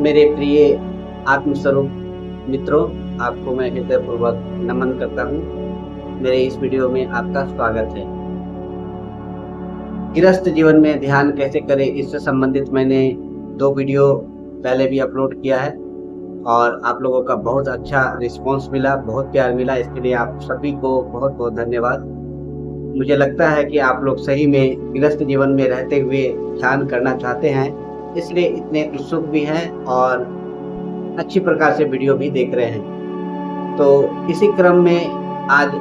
मेरे प्रिय आत्मस्वरूप मित्रों, आपको मैं हृदयपूर्वक नमन करता हूँ। मेरे इस वीडियो में आपका स्वागत है। गृहस्थ जीवन में ध्यान कैसे करें, इससे संबंधित मैंने 2 वीडियो पहले भी अपलोड किया है और आप लोगों का बहुत अच्छा रिस्पांस मिला, बहुत प्यार मिला। इसके लिए आप सभी को बहुत बहुत धन्यवाद। मुझे लगता है कि आप लोग सही में गृहस्थ जीवन में रहते हुए ध्यान करना चाहते हैं, इसलिए इतने उत्सुक भी हैं और अच्छी प्रकार से वीडियो भी देख रहे हैं। तो इसी क्रम में आज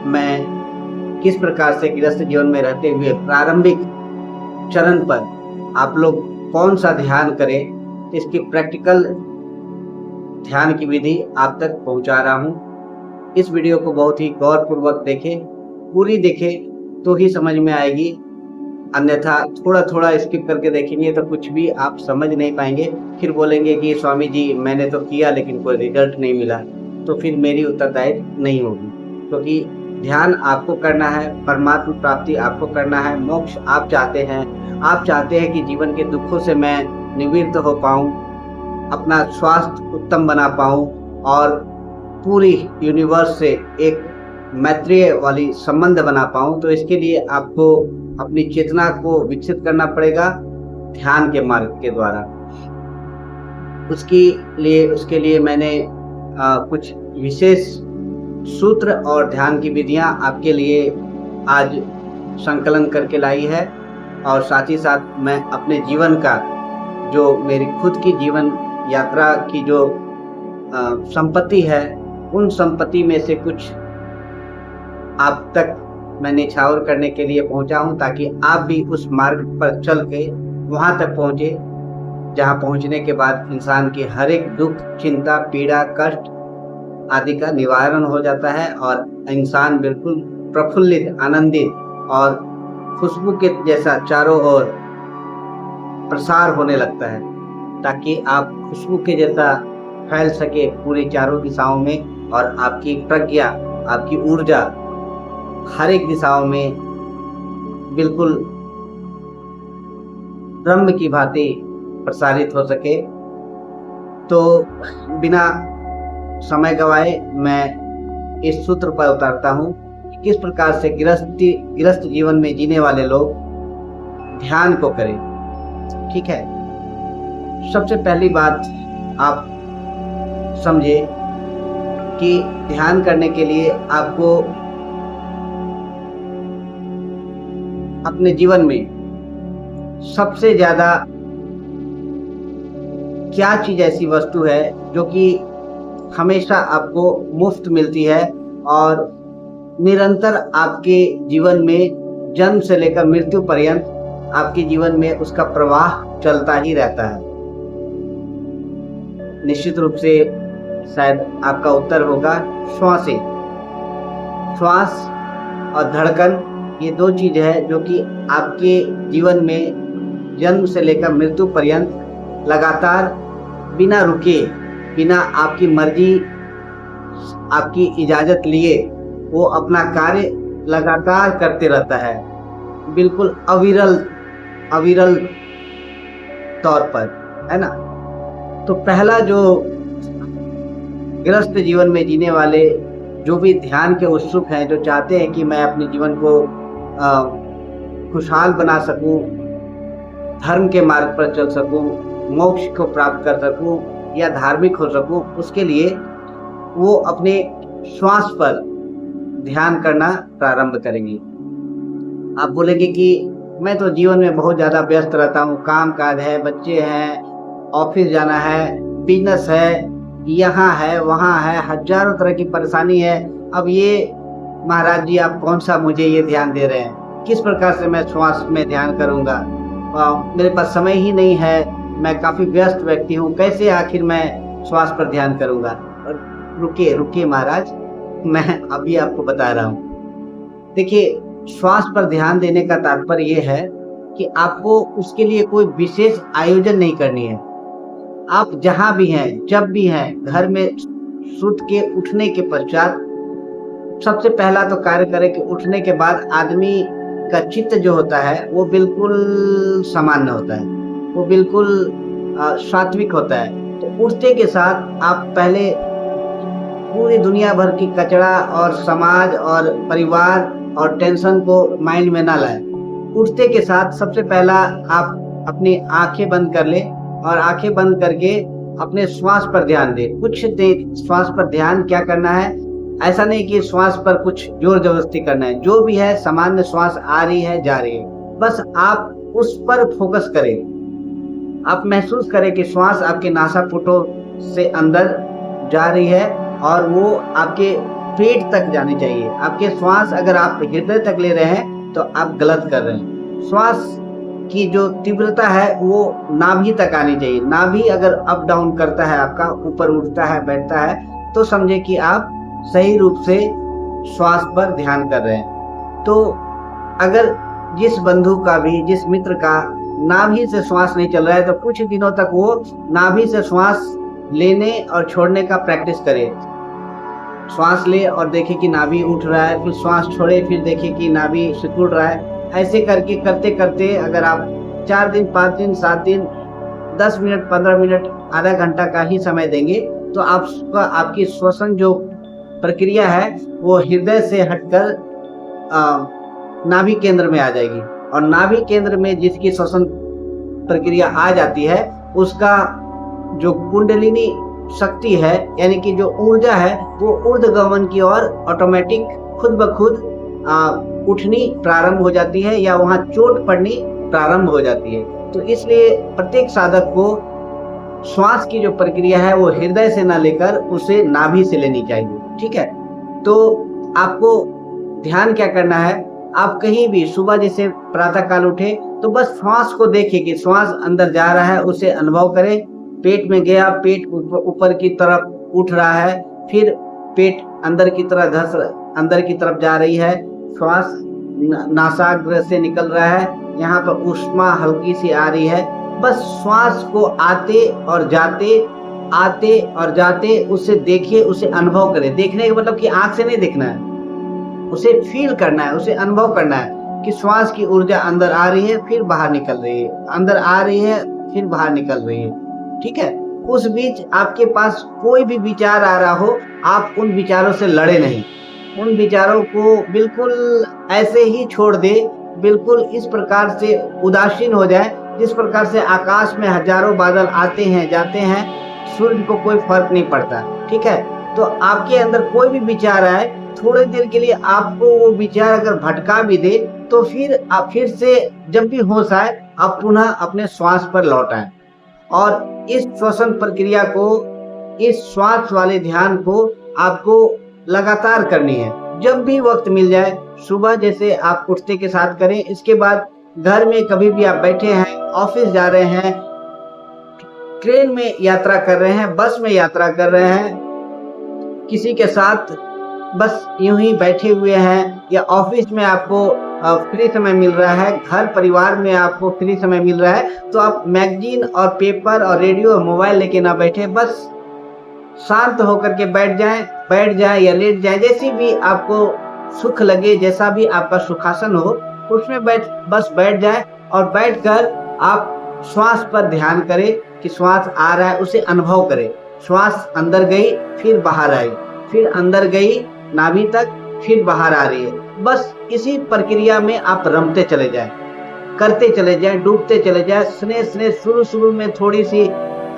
मैं किस प्रकार से गृहस्थ जीवन में रहते हुए प्रारंभिक चरण पर आप लोग कौन सा ध्यान करें, इसकी प्रैक्टिकल ध्यान की विधि आप तक पहुंचा रहा हूं। इस वीडियो को बहुत ही गौरपूर्वक देखें, पूरी देखें तो ही समझ में आएगी, अन्यथा थोड़ा थोड़ा स्किप करके देखेंगे तो कुछ भी आप समझ नहीं पाएंगे। फिर बोलेंगे कि स्वामी जी मैंने तो किया लेकिन कोई रिजल्ट नहीं मिला, तो फिर मेरी उत्तरदायी नहीं होगी। क्योंकि ध्यान आपको करना है, परमात्मा प्राप्ति आपको करना है, मोक्ष आप चाहते हैं। आप चाहते हैं कि जीवन के दुखों से मैं निवृत्त हो पाऊँ, अपना स्वास्थ्य उत्तम बना पाऊँ और पूरी यूनिवर्स से एक मैत्रीय वाली संबंध बना पाऊँ। तो इसके लिए आपको अपनी चेतना को विकसित करना पड़ेगा ध्यान के मार्ग के द्वारा। उसके लिए मैंने कुछ विशेष सूत्र और ध्यान की विधियां आपके लिए आज संकलन करके लाई है। और साथ ही साथ मैं अपने जीवन का, जो मेरी खुद की जीवन यात्रा की जो संपत्ति है, उन संपत्ति में से कुछ आप तक मैं निछावर करने के लिए पहुंचा हूं, ताकि आप भी उस मार्ग पर चल के वहां तक पहुंचे जहां पहुंचने के बाद इंसान की हर एक दुख, चिंता, पीड़ा, कष्ट आदि का निवारण हो जाता है और इंसान बिल्कुल प्रफुल्लित, आनंदित और खुशबू के जैसा चारों ओर प्रसार होने लगता है, ताकि आप खुशबू के जैसा फैल सके पूरी चारों दिशाओं में और आपकी प्रज्ञा, आपकी ऊर्जा हर एक दिशाओं में बिल्कुल ब्रह्म की भांति प्रसारित हो सके। तो बिना समय गवाए मैं इस सूत्र पर उतारता हूँ कि किस प्रकार से गृहस्थ जीवन में जीने वाले लोग ध्यान को करें। ठीक है, सबसे पहली बात आप समझे कि ध्यान करने के लिए आपको अपने जीवन में सबसे ज्यादा क्या चीज ऐसी वस्तु है जो कि हमेशा आपको मुफ्त मिलती है और निरंतर आपके जीवन में जन्म से लेकर मृत्यु पर्यंत आपके जीवन में उसका प्रवाह चलता ही रहता है? निश्चित रूप से शायद आपका उत्तर होगा श्वासें। श्वास और धड़कन, ये 2 चीज है जो कि आपके जीवन में जन्म से लेकर मृत्यु पर्यंत लगातार बिना रुके, बिना आपकी मर्जी, आपकी इजाजत लिए वो अपना कार्य लगातार करते रहता है, बिल्कुल अविरल तौर पर, है ना। तो पहला जो गृहस्थ जीवन में जीने वाले जो भी ध्यान के उत्सुक हैं, जो चाहते हैं कि मैं अपने जीवन को खुशहाल बना सकूं, धर्म के मार्ग पर चल सकूं, मोक्ष को प्राप्त कर सकूं या धार्मिक हो सकूं, उसके लिए वो अपने श्वास पर ध्यान करना प्रारंभ करेंगे। आप बोलेंगे कि मैं तो जीवन में बहुत ज़्यादा व्यस्त रहता हूँ, काम काज है, बच्चे हैं, ऑफिस जाना है, बिजनेस है, यहाँ है, वहाँ है, हजारों तरह की परेशानी है। अब ये महाराज जी आप कौन सा मुझे ये ध्यान दे रहे हैं? किस प्रकार से मैं श्वास में ध्यान करूँगा? मेरे पास समय ही नहीं है, मैं काफ़ी व्यस्त व्यक्ति हूँ, कैसे आखिर मैं श्वास पर ध्यान करूँगा? रुकिए महाराज, मैं अभी आपको बता रहा हूँ। देखिए, श्वास पर ध्यान देने का तात्पर्य ये है कि आपको उसके लिए कोई विशेष आयोजन नहीं करनी है। आप जहां भी हैं, जब भी हैं, घर में सुत के उठने के पश्चात सबसे पहला तो कार्य करें कि उठने के बाद आदमी का चित्त जो होता है वो बिल्कुल सामान्य होता है, वो बिल्कुल सात्विक होता है। तो उठते के साथ आप पहले पूरी दुनिया भर की कचरा और समाज और परिवार और टेंशन को माइंड में ना लाएं। उठते के साथ सबसे पहला आप अपनी आंखें बंद कर ले और आंखें बंद करके अपने श्वास पर ध्यान दें। कुछ देर श्वास पर ध्यान क्या करना है, ऐसा नहीं कि श्वास पर कुछ जोर जबरदस्ती करना है। जो भी है सामान्य श्वास आ रही है जा रही है, बस आप उस पर फोकस करें। आप महसूस करें कि श्वास आपके नासापुटों से अंदर जा रही है और वो आपके पेट तक जानी चाहिए। आपके श्वास अगर आप हृदय तक ले रहे हैं तो आप गलत कर रहे हैं। श्वास की जो तीव्रता है वो नाभि तक आनी चाहिए। नाभि अगर अप डाउन करता है, आपका ऊपर उठता है बैठता है, तो समझे कि आप सही रूप से श्वास पर ध्यान कर रहे हैं। तो अगर जिस बंधु का भी, जिस मित्र का नाभि से श्वास नहीं चल रहा है, तो कुछ दिनों तक वो नाभि से श्वास लेने और छोड़ने का प्रैक्टिस करे। श्वास ले और देखे कि नाभि उठ रहा है, फिर श्वास छोड़े, फिर देखे कि नाभि सिकुड़ रहा है। ऐसे करके करते करते अगर आप 4 दिन, 5 दिन, 7 दिन, 10 मिनट, 15 मिनट, आधा घंटा का ही समय देंगे तो आपकी श्वसन जो प्रक्रिया है वो हृदय से हटकर नाभि केंद्र में आ जाएगी। और नाभि केंद्र में जिसकी श्वसन प्रक्रिया आ जाती है, उसका जो कुंडलिनी शक्ति है, यानी कि जो ऊर्जा है, वो ऊर्ध्वगमन की ओर ऑटोमेटिक खुद ब खुद उठनी प्रारंभ हो जाती है या वहां चोट पड़नी प्रारंभ हो जाती है। तो इसलिए प्रत्येक साधक को श्वास की जो प्रक्रिया है वो हृदय से ना लेकर उसे नाभि से लेनी चाहिए। ठीक है, तो आपको ध्यान क्या करना है, आप कहीं भी सुबह जैसे प्रातः काल उठे तो बस श्वास को देखें कि श्वास अंदर जा रहा है, उसे अनुभव करें। पेट में गया, पेट ऊपर की तरफ उठ रहा है, फिर पेट अंदर की तरफ जा रही है, श्वास नासाग्र से निकल रहा है, यहाँ पर ऊष्मा हल्की सी आ रही है। बस श्वास को आते और जाते उसे देखिए, उसे अनुभव करें। देखने का मतलब कि आंख से नहीं देखना है, उसे फील करना है, उसे अनुभव करना है कि श्वास की ऊर्जा अंदर आ रही है, फिर बाहर निकल रही है, अंदर आ रही है, फिर बाहर निकल रही है। ठीक है, उस बीच आपके पास कोई भी विचार आ रहा हो, आप उन विचारों से लड़े नहीं, उन विचारों को बिल्कुल ऐसे ही छोड़ दे, बिल्कुल इस प्रकार से उदासीन हो जाए जिस प्रकार से आकाश में हजारों बादल आते हैं जाते हैं, सूर्य को कोई फर्क नहीं पड़ता। ठीक है, तो आपके अंदर कोई भी विचार आए, थोड़ी देर के लिए आपको वो विचार अगर भटका भी दे तो फिर से जब भी होश आए आप पुनः अपने श्वास पर लौट आए। और इस श्वसन प्रक्रिया को, इस श्वास वाले ध्यान को आपको लगातार करनी है। जब भी वक्त मिल जाए, सुबह जैसे आप उठते के साथ करें, इसके बाद घर में कभी भी आप बैठे हैं, ऑफिस जा रहे हैं, ट्रेन में यात्रा कर रहे हैं, बस में यात्रा कर रहे हैं, किसी के साथ बस यूं ही बैठे हुए हैं, या ऑफिस में आपको फ्री समय मिल रहा है, घर परिवार में आपको फ्री समय मिल रहा है, तो आप मैगजीन और पेपर और रेडियो और मोबाइल लेके ना बैठे, बस शांत होकर के बैठ जाएं या लेट जाएं, जैसी भी आपको सुख लगे, जैसा भी आपका सुखासन हो उसमें बस बैठ जाएं और बैठकर आप श्वास पर ध्यान करें कि श्वास आ रहा है, उसे अनुभव करें। श्वास अंदर गई, फिर बाहर आई, फिर अंदर गई नाभि तक, फिर बाहर आ रही है। बस इसी प्रक्रिया में आप रमते चले जाएं, करते चले जाएं, डूबते चले जाएं। स्ने शुरू में थोड़ी सी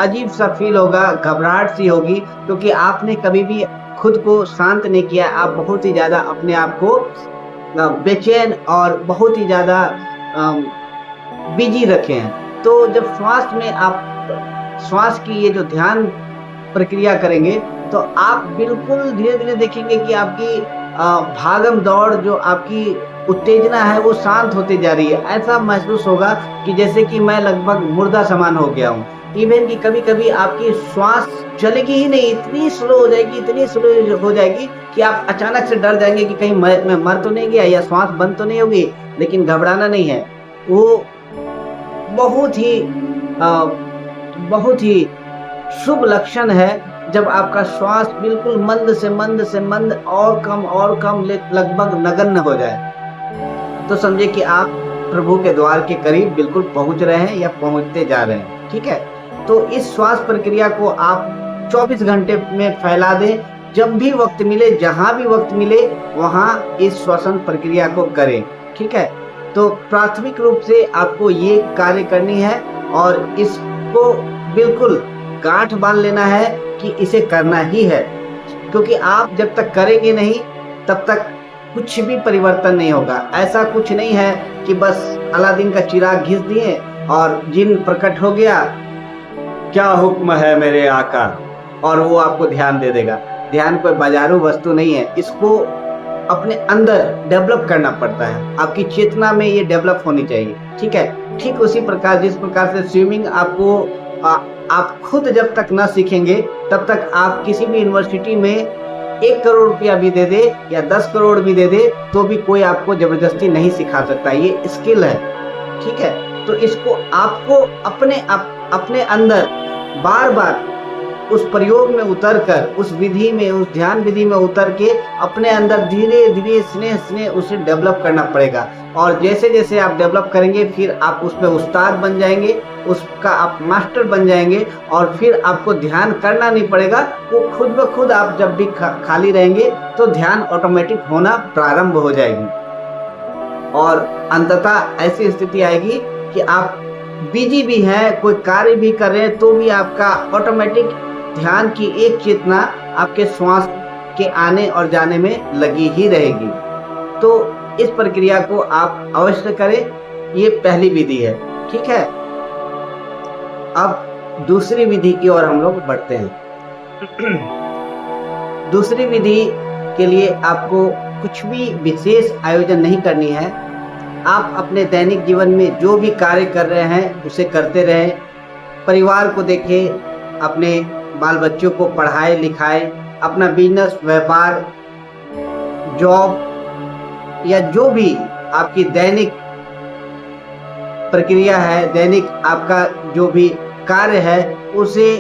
अजीब सा फील होगा, घबराहट सी होगी, क्योंकि आपने कभी भी खुद को शांत नहीं किया। आप बहुत ही ज्यादा अपने आप को बेचैन और बहुत ही ज्यादा बिजी रखे हैं। तो जब श्वास की ये जो ध्यान प्रक्रिया करेंगे तो आप बिल्कुल धीरे धीरे देखेंगे कि आपकी भागम दौड़, जो आपकी उत्तेजना है वो शांत होती जा रही है। ऐसा महसूस होगा कि जैसे कि मैं लगभग मुर्दा समान हो गया हूँ। इवन कि कभी कभी आपकी श्वास चलेगी ही नहीं, इतनी स्लो हो जाएगी कि आप अचानक से डर जाएंगे कि कहीं मैं मर तो नहीं गया या श्वास बंद तो नहीं होगी। लेकिन घबराना नहीं है, वो बहुत ही शुभ लक्षण है जब आपका श्वास बिल्कुल मंद से मंद और कम लगभग नगण्य हो जाए, तो समझे कि आप प्रभु के द्वार के करीब बिल्कुल पहुंच रहे हैं या पहुंचते जा रहे हैं। ठीक है, तो इस श्वास प्रक्रिया को आप 24 घंटे में फैला दें। जब भी वक्त मिले, जहाँ भी वक्त मिले, वहाँ इस श्वसन प्रक्रिया को करें। ठीक है, तो प्राथमिक रूप से आपको ये कार्य करनी है और इसको बिल्कुल गांठ बांध लेना है कि इसे करना ही है, क्योंकि आप जब तक करेंगे नहीं तब तक कुछ भी परिवर्तन नहीं होगा। ऐसा कुछ नहीं है कि बस अलादीन का चिराग घिस दिए और जिन प्रकट हो गया, क्या हुक्म है मेरे आका, और वो आपको ध्यान दे देगा। ध्यान कोई बाजारू वस्तु नहीं है, इसको अपने अंदर डेवलप करना पड़ता है। आपकी चेतना में ये डेवलप होनी चाहिए। ठीक है, ठीक उसी प्रकार जिस प्रकार से स्विमिंग आपको आप खुद जब तक ना सीखेंगे तब तक आप किसी भी यूनिवर्सिटी में 1 करोड़ रुपया भी दे दे या 10 करोड़ भी दे दे तो भी कोई आपको जबरदस्ती नहीं सिखा सकता। ये स्किल है। ठीक है, तो इसको आपको अपने अंदर बार बार उस प्रयोग में उतर कर, उस विधि में, उस ध्यान विधि में उतर के अपने अंदर धीरे धीरे स्नेह उसे डेवलप करना पड़ेगा। और जैसे जैसे आप डेवलप करेंगे फिर आप उसमें उस्ताद बन जाएंगे, उसका आप मास्टर बन जाएंगे और फिर आपको ध्यान करना नहीं पड़ेगा। वो खुद ब खुद आप जब भी खाली रहेंगे तो ध्यान ऑटोमेटिक होना प्रारंभ हो जाएगी और अंततः ऐसी स्थिति आएगी कि आप बिजी भी हैं, कोई कार्य भी कर रहे हैं तो भी आपका ऑटोमेटिक ध्यान की एक चेतना आपके श्वास के आने और जाने में लगी ही रहेगी। तो इस प्रक्रिया को आप अवश्य करें। ये पहली विधि है। ठीक है, अब दूसरी विधि की ओर हम लोग बढ़ते हैं। दूसरी विधि के लिए आपको कुछ भी विशेष आयोजन नहीं करनी है। आप अपने दैनिक जीवन में जो भी कार्य कर रहे हैं उसे करते रहें। परिवार को देखें, अपने बाल बच्चों को पढ़ाए लिखाए, अपना बिजनेस, व्यापार, जॉब या जो भी आपकी दैनिक प्रक्रिया है, दैनिक आपका जो भी कार्य है, उसे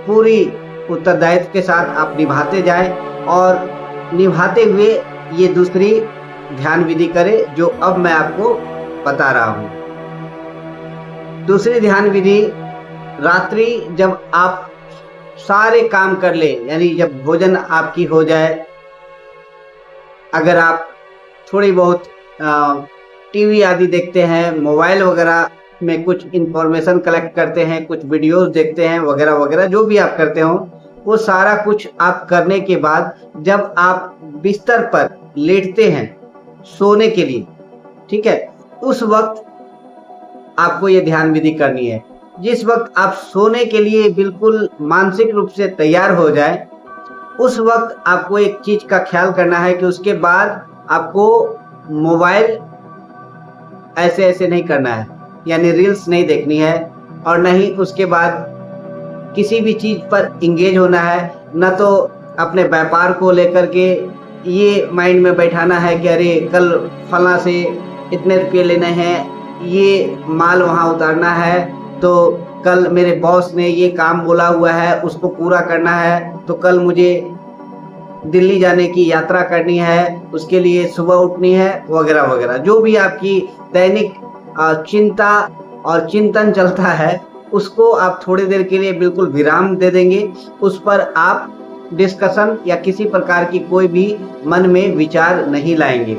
पूरी उत्तरदायित्व के साथ आप निभाते जाएं और निभाते हुए ये दूसरी ध्यान विधि करें जो अब मैं आपको बता रहा हूँ। दूसरी ध्यान विधि, रात्रि जब आप सारे काम कर ले, यानी जब भोजन आपकी हो जाए, अगर आप थोड़ी बहुत टीवी आदि देखते हैं, मोबाइल वगैरह में कुछ इंफॉर्मेशन कलेक्ट करते हैं, कुछ वीडियोस देखते हैं वगैरह वगैरह, जो भी आप करते हो वो सारा कुछ आप करने के बाद जब आप बिस्तर पर लेटते हैं सोने के लिए, ठीक है, उस वक्त आपको ये ध्यान विधि करनी है। जिस वक्त आप सोने के लिए बिल्कुल मानसिक रूप से तैयार हो जाए, उस वक्त आपको एक चीज का ख्याल करना है कि उसके बाद आपको मोबाइल ऐसे ऐसे नहीं करना है, यानी रील्स नहीं देखनी है और न ही उसके बाद किसी भी चीज पर इंगेज होना है। न तो अपने व्यापार को लेकर के ये माइंड में बैठाना है कि अरे कल फला से इतने रुपये लेने हैं, ये माल वहाँ उतारना है, तो कल मेरे बॉस ने ये काम बोला हुआ है उसको पूरा करना है, तो कल मुझे दिल्ली जाने की यात्रा करनी है, उसके लिए सुबह उठनी है वगैरह वगैरह। जो भी आपकी दैनिक चिंता और चिंतन चलता है उसको आप थोड़ी देर के लिए बिल्कुल विराम दे देंगे। उस पर आप डिस्कशन या किसी प्रकार की कोई भी मन में विचार नहीं लाएंगे।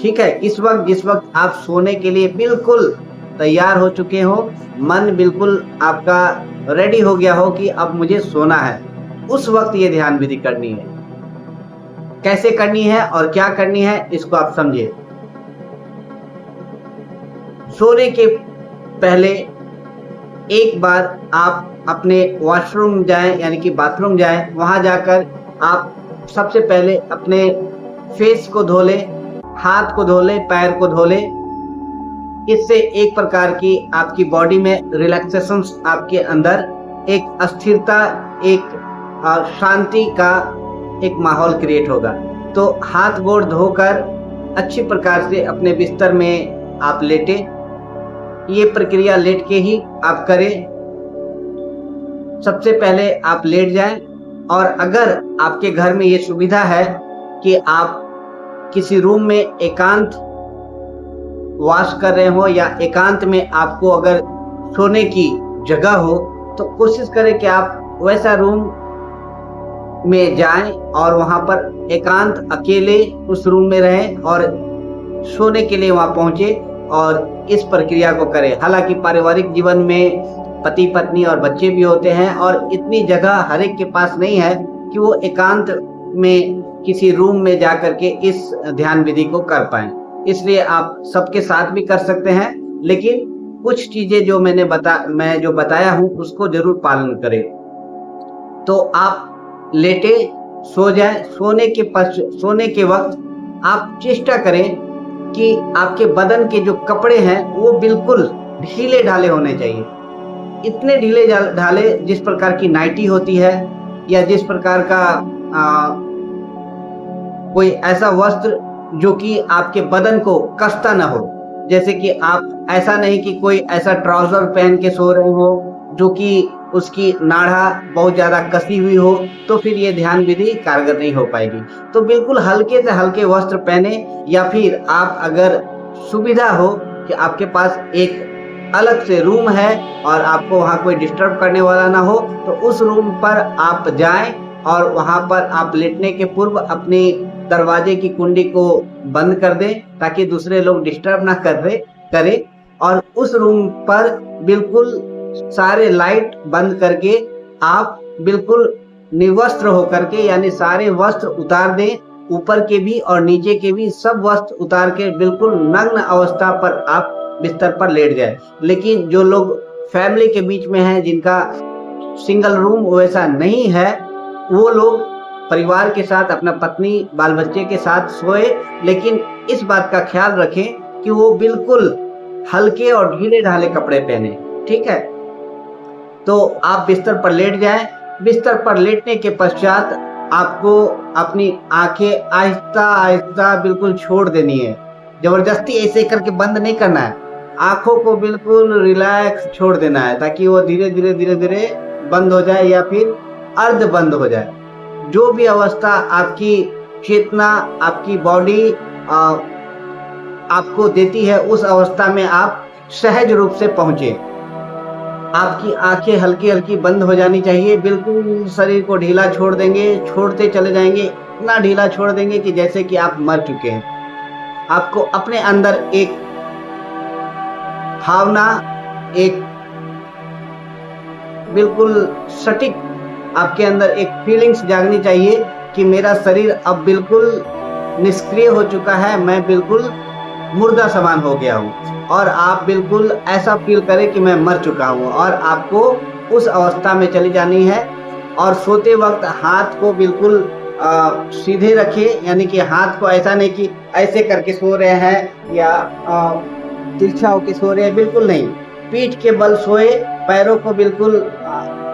ठीक है, इस वक्त जिस वक्त आप सोने के लिए बिल्कुल तैयार हो चुके हो, मन बिल्कुल आपका रेडी हो गया हो कि अब मुझे सोना है, उस वक्त ये ध्यान विधि करनी है। कैसे करनी है और क्या करनी है इसको आप समझिए। सोने के पहले एक बार आप अपने वॉशरूम जाएं, यानी कि बाथरूम जाएं, वहां जाकर आप सबसे पहले अपने फेस को धो लें, हाथ को धो लें, पैर को धो लें। इससे एक प्रकार की आपकी बॉडी में रिलैक्सेशन, आपके अंदर एक अस्थिरता, एक शांति का एक माहौल क्रिएट होगा। तो हाथ गोड़ धोकर अच्छी प्रकार से अपने बिस्तर में आप लेटे। ये प्रक्रिया लेट के ही आप करें। सबसे पहले आप लेट जाएं और अगर आपके घर में ये सुविधा है कि आप किसी रूम में एकांत वास कर रहे हो या एकांत में आपको अगर सोने की जगह हो, तो कोशिश करें कि आप वैसा रूम में जाएं और वहां पर एकांत अकेले उस रूम में रहें और सोने के लिए वहां पहुंचे और इस प्रक्रिया को करें। हालांकि पारिवारिक जीवन में पति पत्नी और बच्चे भी होते हैं और इतनी जगह हर एक के पास नहीं है कि वो एकांत में किसी रूम में जाकर के इस ध्यान विधि को कर पाएं। इसलिए आप सबके साथ भी कर सकते हैं, लेकिन कुछ चीजें जो मैं जो बताया हूं उसको जरूर पालन करें। तो आप लेटे सो जाएं। सोने के वक्त आप चेष्टा करें कि आपके बदन के जो कपड़े हैं वो बिल्कुल ढीले ढाले होने चाहिए। इतने ढीले ढाले जिस प्रकार की नाइटी होती है या जिस प्रकार का कोई ऐसा वस्त्र जो कि आपके बदन को कसता ना हो। जैसे कि आप ऐसा नहीं कि कोई ऐसा ट्राउजर पहन के सो रहे हो जो कि उसकी नाड़ा बहुत ज्यादा कसी हुई हो, तो फिर ये ध्यान विधि कारगर नहीं हो पाएगी। तो बिल्कुल हल्के से हल्के वस्त्र पहने, या फिर आप अगर सुविधा हो कि आपके पास एक अलग से रूम है और आपको वहां कोई डिस्टर्ब करने वाला ना हो, तो उस रूम पर आप जाएं और वहां पर आप लेटने के पूर्व अपने दरवाजे की कुंडी को बंद कर दें ताकि दूसरे लोग डिस्टर्ब ना करें। और उस रूम पर बिल्कुल सारे लाइट बंद करके आप बिल्कुल निवस्त्र होकर के, यानी सारे वस्त्र उतार दें, ऊपर के भी और नीचे के भी सब वस्त्र उतार के बिल्कुल नग्न अवस्था पर आप बिस्तर पर लेट जाए। लेकिन जो लोग फैमिली के बीच में हैं, जिनका सिंगल रूम वैसा नहीं है, वो लोग परिवार के साथ अपना पत्नी बाल बच्चे के साथ सोए, लेकिन इस बात का ख्याल रखें कि वो बिल्कुल हल्के और ढीले ढाले कपड़े पहने। ठीक है, तो आप बिस्तर पर लेट जाएं। बिस्तर पर लेटने के पश्चात आपको अपनी आंखें आहिस्ता आहिस्ता बिल्कुल छोड़ देनी है। जबरदस्ती ऐसे करके बंद नहीं करना है, आंखों को बिल्कुल रिलैक्स छोड़ देना है ताकि वो धीरे धीरे बंद हो जाए या फिर अर्ध बंद हो जाए। जो भी अवस्था आपकी चेतना, आपकी बॉडी आपको देती है, उस अवस्था में आप सहज रूप से पहुंचे। आपकी आंखें हल्की हल्की बंद हो जानी चाहिए। बिल्कुल शरीर को ढीला छोड़ देंगे, छोड़ते चले जाएंगे, इतना ढीला छोड़ देंगे कि जैसे कि आप मर चुके हैं। आपको अपने अंदर एक भावना, एक बिल्कुल सटीक आपके अंदर एक फीलिंग्स जागनी चाहिए कि मेरा शरीर अब बिल्कुल निष्क्रिय हो चुका है, मैं बिल्कुल मुर्दा समान हो गया हूँ। और आप बिल्कुल ऐसा फील करें कि मैं मर चुका हूँ, और आपको उस अवस्था में चली जानी है। और सोते वक्त हाथ को बिल्कुल सीधे रखिए, यानी कि हाथ को ऐसा नहीं कि ऐसे करके सो रहे हैं या तिरछा होके सो रहे हैं, बिल्कुल नहीं। पीठ के बल सोए, पैरों को बिल्कुल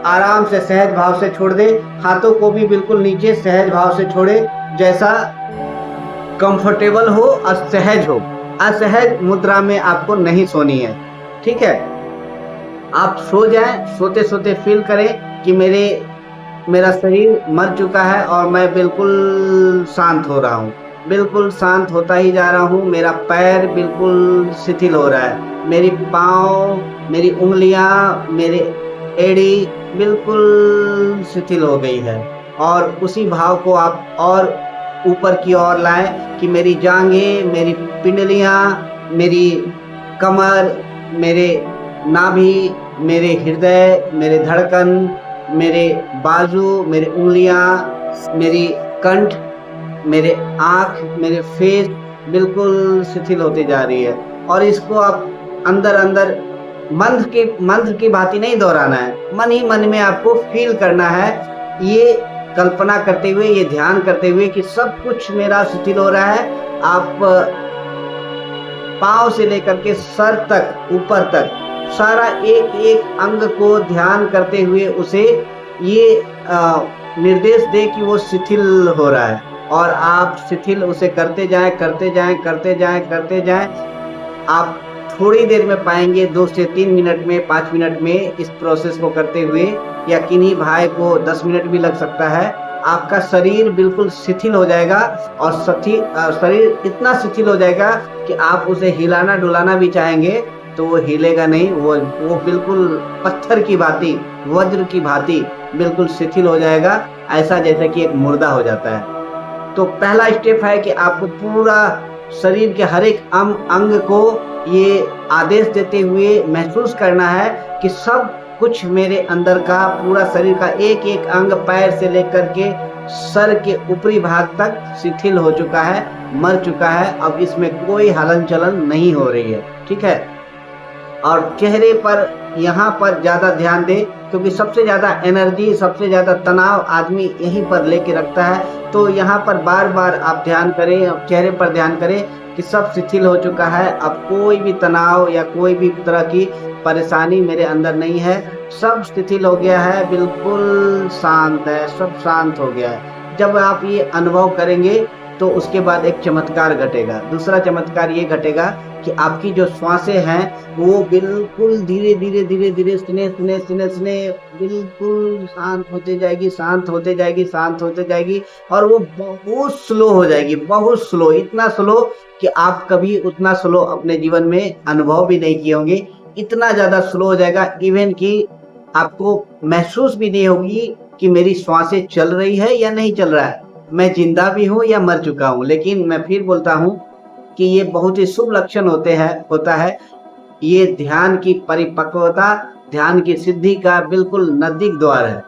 आराम से सहज भाव से छोड़ दे, हाथों को भी बिल्कुल नीचे सहज भाव से छोड़े, जैसा कंफर्टेबल हो और सहज हो। असहज मुद्रा में आपको नहीं सोनी है। ठीक है, आप सो जाएं। सोते सोते फील करें कि मेरा शरीर मर चुका है और मैं बिल्कुल शांत हो रहा हूँ, बिल्कुल शांत होता ही जा रहा हूँ। मेरा पैर बिल्कुल शिथिल हो रहा है, मेरी पाँव, मेरी उंगलियां, मेरे एड़ी बिल्कुल शिथिल हो गई है। और उसी भाव को आप और ऊपर की ओर लाएं कि मेरी जांघें, मेरी पिंडलियां, मेरी कमर, मेरे नाभि, मेरे हृदय, मेरे धड़कन, मेरे बाजू, मेरे उंगलियां, मेरी कंठ, मेरे आँख, मेरे फेस बिल्कुल शिथिल होती जा रही है। और इसको आप अंदर अंदर मंत्र की भांति नहीं दोहराना है, मन ही मन में आपको फील करना है, ये कल्पना करते हुए, ये ध्यान करते हुए कि सब कुछ मेरा शिथिल हो रहा है। आप पांव से लेकर के सर तक, ऊपर तक सारा एक एक अंग को ध्यान करते हुए उसे ये निर्देश दे कि वो शिथिल हो रहा है, और आप शिथिल उसे करते जाएं, करते जाएं, करते जाएं, करते जाएं। आप थोड़ी देर में पाएंगे, 2 से 3 मिनट में, 5 मिनट में इस प्रोसेस को करते हुए, या किन्हीं भाई को 10 मिनट भी लग सकता है, आपका शरीर बिल्कुल शिथिल हो जाएगा। और शरीर इतना शिथिल हो जाएगा कि आप उसे हिलाना डुलाना भी चाहेंगे तो वो हिलेगा नहीं, वो बिल्कुल पत्थर की भांति, वज्र की भांति बिल्कुल शिथिल हो जाएगा, ऐसा जैसे कि एक मुर्दा हो जाता है। तो पहला स्टेप है कि आपको पूरा शरीर के हर एक अंग को ये आदेश देते हुए महसूस करना है कि सब कुछ मेरे अंदर का, पूरा शरीर का एक एक अंग, पैर से लेकर के सर के ऊपरी भाग तक शिथिल हो चुका है, मर चुका है। अब इसमें कोई हलन चलन नहीं हो रही है, ठीक है। और चेहरे पर, यहाँ पर ज्यादा ध्यान दें, क्योंकि सबसे ज्यादा एनर्जी, सबसे ज्यादा तनाव आदमी यहीं पर लेके रखता है। तो यहाँ पर बार बार आप ध्यान करें, अब चेहरे पर ध्यान करें कि सब शिथिल हो चुका है, अब कोई भी तनाव या कोई भी तरह की परेशानी मेरे अंदर नहीं है, सब शिथिल हो गया है, बिल्कुल शांत है, सब शांत हो गया है। जब आप ये अनुभव करेंगे तो उसके बाद एक चमत्कार घटेगा। दूसरा चमत्कार ये घटेगा कि आपकी जो श्वासें हैं वो बिल्कुल धीरे धीरे धीरे धीरे सुने सुने सुने सुने बिल्कुल शांत होते जाएगी, शांत होते जाएगी, शांत होते जाएगी, और वो बहुत स्लो हो जाएगी, बहुत स्लो, इतना स्लो कि आप कभी उतना स्लो अपने जीवन में अनुभव भी नहीं किए होंगे। इतना ज्यादा स्लो हो जाएगा इवन कि आपको महसूस भी नहीं होगी कि मेरी श्वासें चल रही है या नहीं चल रहा है, मैं जिंदा भी हूँ या मर चुका हूँ। लेकिन मैं फिर बोलता हूँ कि ये बहुत ही शुभ लक्षण होता है। ये ध्यान की परिपक्वता, ध्यान की सिद्धि का बिल्कुल नजदीक द्वार है।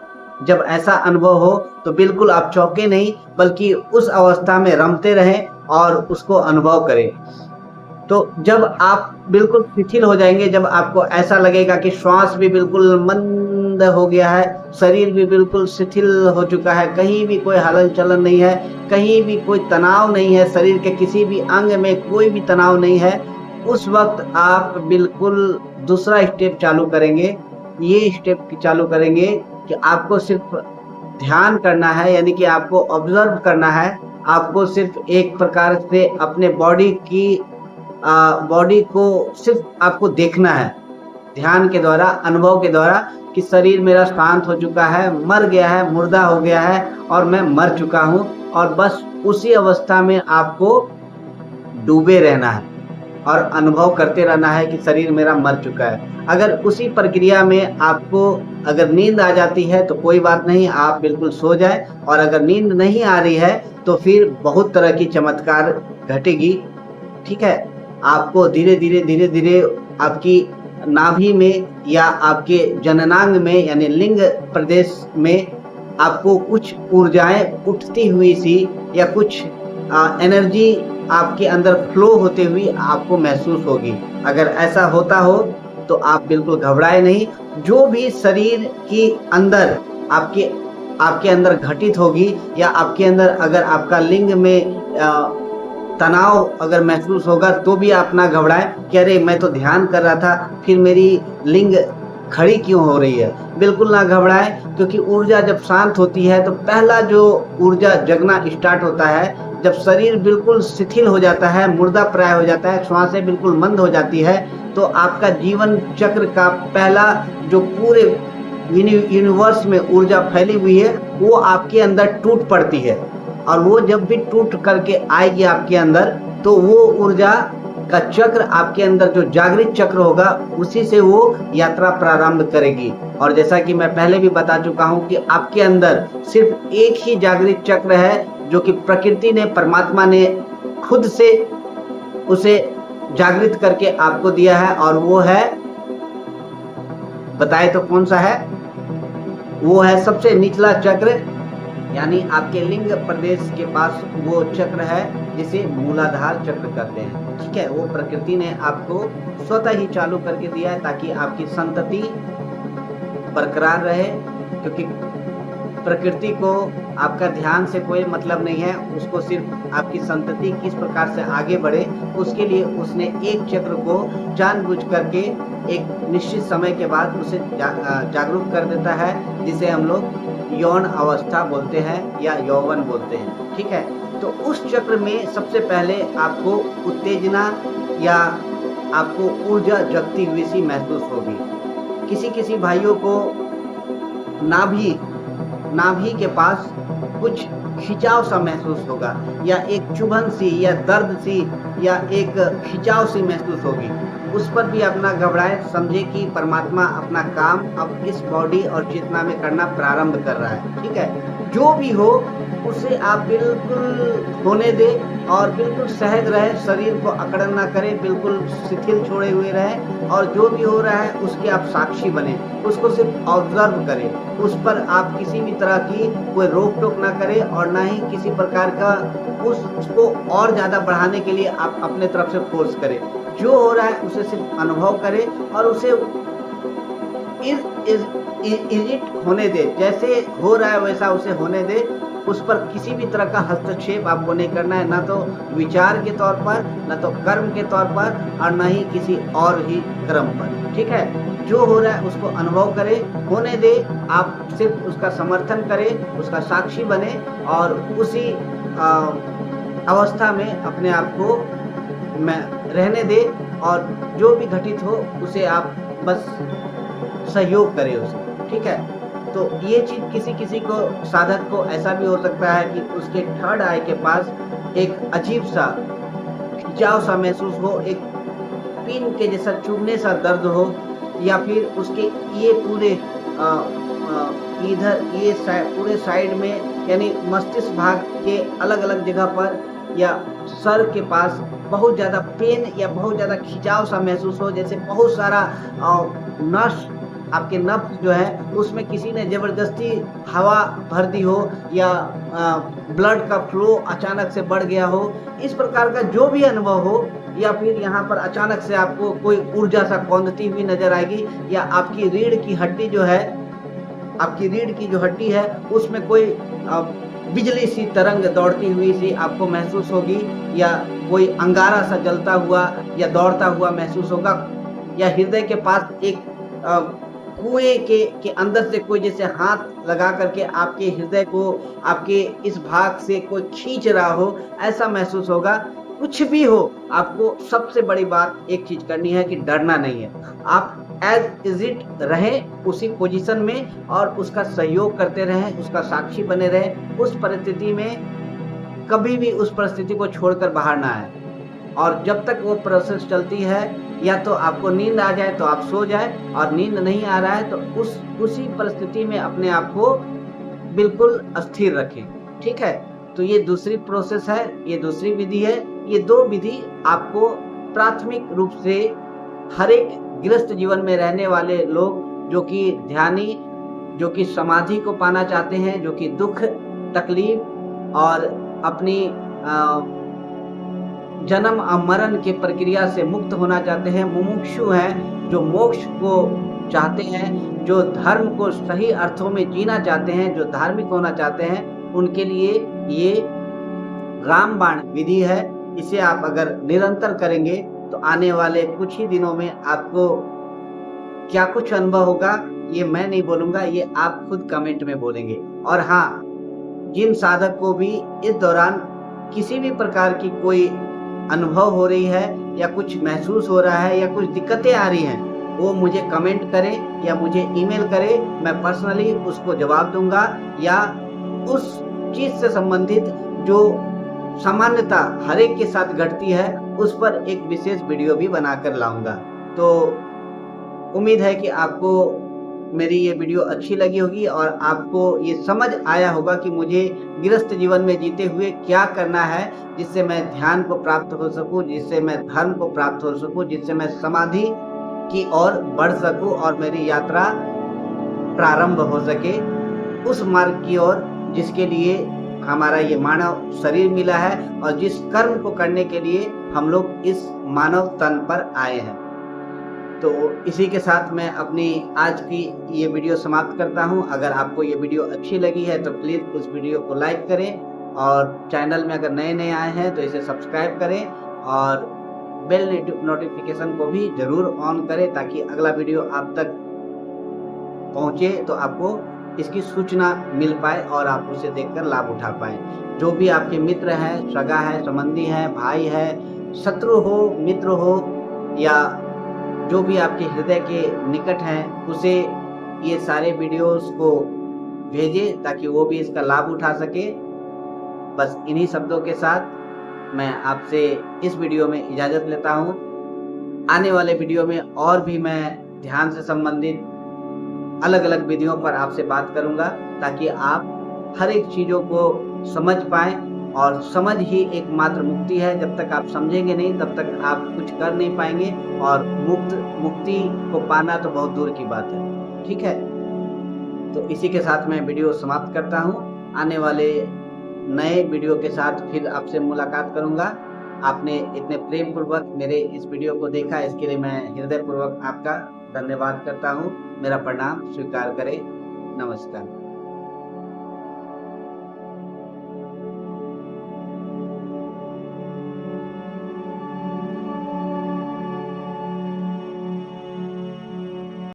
जब ऐसा अनुभव हो तो बिल्कुल आप चौंके नहीं, बल्कि उस अवस्था में रमते रहें और उसको अनुभव करें। तो जब आप बिल्कुल शिथिल हो जाएंगे, जब आपको ऐसा लगेगा कि श्वास भी बिल्कुल मंद हो गया है, शरीर भी बिल्कुल शिथिल हो चुका है, कहीं भी कोई हलन चलन नहीं है, कहीं भी कोई तनाव नहीं है, शरीर के किसी भी अंग में कोई भी तनाव नहीं है, उस वक्त आप बिल्कुल दूसरा स्टेप चालू करेंगे। ये स्टेप चालू करेंगे कि आपको सिर्फ ध्यान करना है, यानी कि आपको ऑब्जर्व करना है। आपको सिर्फ एक प्रकार से अपने बॉडी को सिर्फ आपको देखना है, ध्यान के द्वारा, अनुभव के द्वारा, कि शरीर मेरा शांत हो चुका है, मर गया है, मुर्दा हो गया है और मैं मर चुका हूँ। और बस उसी अवस्था में आपको डूबे रहना है और अनुभव करते रहना है कि शरीर मेरा मर चुका है। अगर उसी प्रक्रिया में आपको अगर नींद आ जाती है तो कोई बात नहीं, आप बिल्कुल सो जाए। और अगर नींद नहीं आ रही है तो फिर बहुत तरह की चमत्कार घटेगी, ठीक है। आपको धीरे धीरे धीरे धीरे आपकी नाभि में या आपके जननांग में यानी लिंग प्रदेश में आपको कुछ ऊर्जाएं उठती हुई सी या कुछ एनर्जी आपके अंदर फ्लो होते हुई आपको महसूस होगी। अगर ऐसा होता हो तो आप बिल्कुल घबराए नहीं। जो भी शरीर की अंदर आपके अंदर घटित होगी या आपके अंदर अगर आपका लिंग में तनाव अगर महसूस होगा तो भी आप ना घबराएं कि अरे मैं तो ध्यान कर रहा था, फिर मेरी लिंग खड़ी क्यों हो रही है। बिल्कुल ना घबराएं, क्योंकि ऊर्जा जब शांत होती है तो पहला जो ऊर्जा जगना स्टार्ट होता है, जब शरीर बिल्कुल शिथिल हो जाता है, मुर्दा प्राय हो जाता है, श्वासें बिल्कुल मंद हो जाती है, तो आपका जीवन चक्र का पहला जो पूरे यूनिवर्स में ऊर्जा फैली हुई है वो आपके अंदर टूट पड़ती है। और वो जब भी टूट करके आएगी आपके अंदर तो वो ऊर्जा का चक्र आपके अंदर जो जागृत चक्र होगा उसी से वो यात्रा प्रारंभ करेगी। और जैसा कि मैं पहले भी बता चुका हूँ कि आपके अंदर सिर्फ एक ही जागृत चक्र है जो कि प्रकृति ने, परमात्मा ने खुद से उसे जागृत करके आपको दिया है, और वो है, बताए तो कौन सा है, वो है सबसे निचला चक्र, यानी आपके लिंग प्रदेश के पास वो चक्र है जिसे मूलाधार चक्र कहते हैं, ठीक है। वो प्रकृति ने आपको स्वतः ही चालू करके दिया है ताकि आपकी संतति बरकरार रहे, क्योंकि प्रकृति को आपका ध्यान से कोई मतलब नहीं है, उसको सिर्फ आपकी संतति किस प्रकार से आगे बढ़े उसके लिए उसने एक चक्र को जानबूझ करके एक निश्चित समय के बाद उसे जागरूक कर देता है, जिसे हम लोग यौन अवस्था बोलते हैं या यौवन बोलते हैं, ठीक है। तो उस चक्र में सबसे पहले आपको उत्तेजना या आपको ऊर्जा जगती हुई सी महसूस होगी। किसी भाइयों को नाभि के पास कुछ खिंचाव सा महसूस होगा, या एक चुभन सी या दर्द सी या एक खिंचाव सी महसूस होगी, उस पर भी अपना घबराए, समझे कि परमात्मा अपना काम अब इस बॉडी और चेतना में करना प्रारंभ कर रहा है। ठीक है, जो भी हो उसे आप बिल्कुल होने दे और बिल्कुल सहज रहे, शरीर को अकड़न ना करे, बिल्कुल शिथिल छोड़े हुए रहे और जो भी हो रहा है उसके आप साक्षी बने, उसको सिर्फ ऑब्जर्व करें, उस पर आप किसी भी तरह की कोई रोक टोक ना करें और ना ही किसी प्रकार का उसको और ज़्यादा बढ़ाने के लिए आप अपने तरफ से फोर्स करें। जो हो रहा है उसे सिर्फ अनुभव करें और उसे इज इट होने दे, जैसे हो रहा है वैसा उसे होने दे। उस पर किसी भी तरह का हस्तक्षेप आपको नहीं करना है, ना तो विचार के तौर पर, ना तो कर्म के तौर पर और ना ही किसी और ही क्रम पर। ठीक है, जो हो रहा है उसको अनुभव करें, होने दे, आप सिर्फ उसका समर्थन करें, उसका साक्षी बने और उसी अवस्था में अपने आप को रहने दे और जो भी घटित हो उसे आप बस सहयोग करें उसे। ठीक है, तो ये चीज किसी किसी को, साधक को ऐसा भी हो सकता है कि उसके थर्ड आई के पास एक अजीब सा खिंचाव सा महसूस हो, एक पिन के जैसा चुभने सा दर्द हो, या फिर उसके ये पूरे इधर ये पूरे साइड में यानी मस्तिष्क भाग के अलग अलग जगह पर या सर के पास बहुत ज़्यादा पेन या बहुत ज़्यादा खिंचाव सा महसूस हो, जैसे बहुत सारा नस, आपके नब्ज जो है उसमें किसी ने जबरदस्ती हवा भर दी हो या ब्लड का फ्लो अचानक से बढ़ गया हो, इस प्रकार का जो भी अनुभव हो, या फिर यहाँ पर अचानक से आपको कोई ऊर्जा सा कौंधती हुई नजर आएगी, या आपकी रीढ़ की हड्डी जो है, आपकी रीढ़ की जो हड्डी है उसमें कोई बिजली सी तरंग दौड़ती हुई सी आपको महसूस होगी, या कोई अंगारा सा जलता हुआ या दौड़ता हुआ महसूस होगा, या हृदय के पास एक कुएं के अंदर से कोई जैसे हाथ लगा करके आपके हृदय को आपके इस भाग से कोई खींच रहा हो, ऐसा महसूस होगा। कुछ भी हो, आपको सबसे बड़ी बात एक चीज करनी है कि डरना नहीं है, आप एज इज इट रहें उसी पोजीशन में और उसका सहयोग करते रहें, उसका साक्षी बने रहें। उस परिस्थिति में कभी भी उस परिस्थिति को छोड़कर बाहर ना आए, और जब तक वो प्रोसेस चलती है, या तो आपको नींद आ जाए तो आप सो जाए, और नींद नहीं आ रहा है तो उसी परिस्थिति में अपने आप को बिल्कुल अस्थिर रखें। ठीक है, तो ये दूसरी प्रोसेस है, ये दूसरी विधि है। ये दो विधि आपको प्राथमिक रूप से हर एक गृहस्थ जीवन में रहने वाले लोग, जो कि ध्यानी, जो कि समाधि को पाना चाहते हैं, जो कि दुख तकलीफ और अपनी जन्म और मरण की प्रक्रिया से मुक्त होना चाहते हैं, मुमुक्षु हैं, जो मोक्ष को चाहते हैं, जो धर्म को सही अर्थों में जीना चाहते हैं, जो धार्मिक होना चाहते हैं, उनके लिए ये रामबाण विधि है। इसे आप अगर निरंतर करेंगे तो आने वाले कुछ ही दिनों में आपको क्या कुछ अनुभव होगा ये मैं नहीं बोलूंगा, ये आप खुद कमेंट में बोलेंगे। और हाँ, जिन साधक को भी इस दौरान किसी भी प्रकार की कोई अनुभव हो रही है या कुछ महसूस हो रहा है या कुछ दिक्कतें आ रही हैं, वो मुझे कमेंट करें या मुझे ईमेल करें, मैं पर्सनली उसको जवाब दूंगा, या उस चीज से संबंधित जो सामान्यता हर एक के साथ घटती है उस पर एक विशेष वीडियो भी बनाकर लाऊंगा। तो उम्मीद है कि आपको मेरी ये वीडियो अच्छी लगी होगी और आपको ये समझ आया होगा कि मुझे गृहस्थ जीवन में जीते हुए क्या करना है, जिससे मैं ध्यान को प्राप्त हो सकूं, जिससे मैं धर्म को प्राप्त हो सकूं, जिससे मैं समाधि की ओर बढ़ सकूं और मेरी यात्रा प्रारंभ हो सके उस मार्ग की ओर जिसके लिए हमारा ये मानव शरीर मिला है और जिस कर्म को करने के लिए हम लोग इस मानव तन पर आए हैं। तो इसी के साथ मैं अपनी आज की ये वीडियो समाप्त करता हूं। अगर आपको ये वीडियो अच्छी लगी है तो प्लीज़ उस वीडियो को लाइक करें, और चैनल में अगर नए आए हैं तो इसे सब्सक्राइब करें और बेल नोटिफिकेशन को भी जरूर ऑन करें, ताकि अगला वीडियो आप तक पहुंचे तो आपको इसकी सूचना मिल पाए और आप उसे देखकर लाभ उठा पाए। जो भी आपके मित्र हैं, सगा है, संबंधी है, भाई है, शत्रु हो, मित्र हो, या जो भी आपके हृदय के निकट हैं, उसे ये सारे वीडियोस को भेजें ताकि वो भी इसका लाभ उठा सके। बस इन्हीं शब्दों के साथ मैं आपसे इस वीडियो में इजाज़त लेता हूँ। आने वाले वीडियो में और भी मैं ध्यान से संबंधित अलग-अलग विधियों पर आपसे बात करूँगा, ताकि आप हर एक चीज़ों को समझ पाएँ और समझ ही एकमात्र मुक्ति है। जब तक आप समझेंगे नहीं, तब तक आप कुछ कर नहीं पाएँगे और मुक्ति को पाना तो बहुत दूर की बात है। ठीक है? तो इसी के साथ मैं वीडियो समाप्त करता हूँ। आने वाले नए वीडियो के साथ फिर आपसे मुलाकात करूँगा। आपने इतने प्रेम पूर्वक मेरे इस वीडियो को देखा, इसके लिए मैं हृदयपूर्वक आपका धन्यवाद करता हूँ। मेरा प्रणाम स्वीकार करें। नमस्कार।